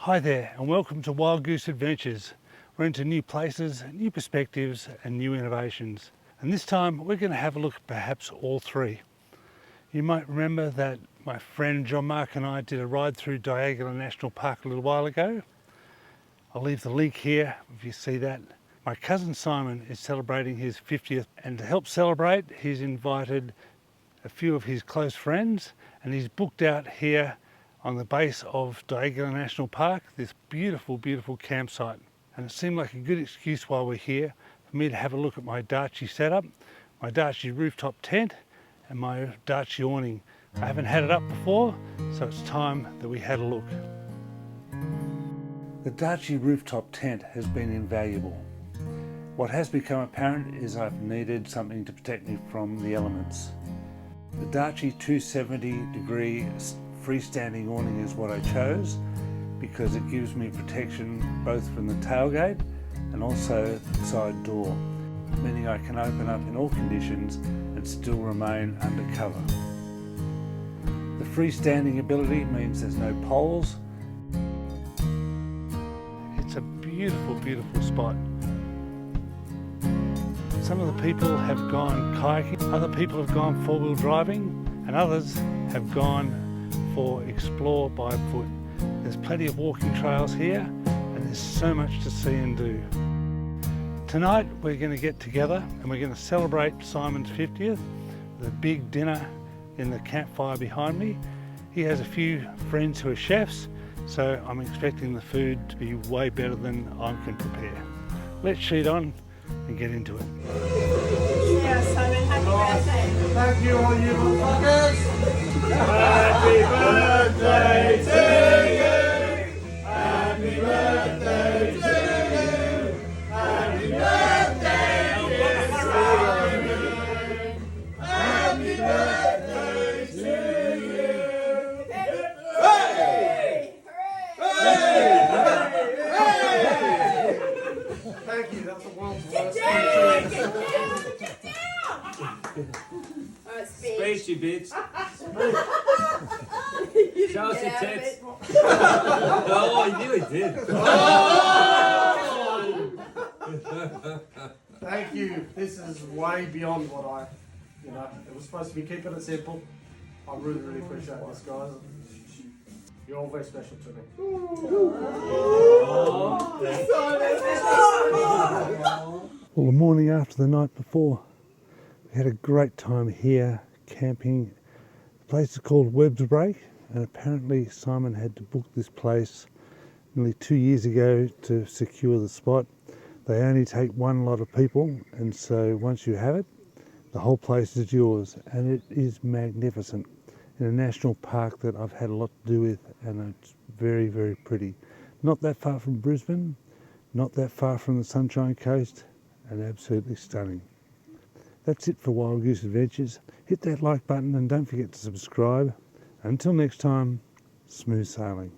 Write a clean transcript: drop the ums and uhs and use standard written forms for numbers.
Hi there and welcome to Wild Goose Adventures. We're into new places, new perspectives and new innovations. And this time we're going to have a look at perhaps all three. You might remember that my friend John Mark and I did a ride through Diagonal National Park a little while ago. I'll leave the link here if you see that. My cousin Simon is celebrating his 50th, and to help celebrate he's invited a few of his close friends, and he's booked out here on the base of Diagonal National Park, this beautiful, beautiful campsite. And it seemed like a good excuse while we're here for me to have a look at my Darchi setup, my Darchi rooftop tent and my Darchi awning. I haven't had it up before, so it's time that we had a look. The Darchi rooftop tent has been invaluable. What has become apparent is I've needed something to protect me from the elements. The Darchi 270-degree freestanding awning is what I chose because it gives me protection both from the tailgate and also the side door, meaning I can open up in all conditions and still remain under cover. The freestanding ability means there's no poles. It's a beautiful, beautiful spot. Some of the people have gone kayaking, other people have gone four-wheel driving, and others have gone for explore by foot. There's plenty of walking trails here and there's so much to see and do. Tonight we're going to get together and we're going to celebrate Simon's 50th with a big dinner in the campfire behind me. He has a few friends who are chefs, so I'm expecting the food to be way better than I can prepare. Let's sheet on and get into it. Yeah, Simon, happy birthday. Thank you, all you motherfuckers. Happy birthday to you. Happy birthday to you. Happy birthday, dear Simon. Happy birthday to you. Hey! Hey! Thank you, that's the world's Get worst. down! Get down! Oh, Space, you bitch. Show us your tits. Oh, I knew I did. Thank you. This is way beyond what it was supposed to be keeping it simple. I really, really appreciate this, guys. You're all very special to me. Well, the morning after the night before, we had a great time here camping. The place is called Webb's Break, and apparently Simon had to book this place nearly 2 years ago to secure the spot. They only take one lot of people, and so once you have it, the whole place is yours, and it is magnificent in a national park that I've had a lot to do with, and it's very, very pretty. Not that far from Brisbane, not that far from the Sunshine Coast, and absolutely stunning. That's it for Wild Goose Adventures. Hit that like button and don't forget to subscribe. Until next time, smooth sailing.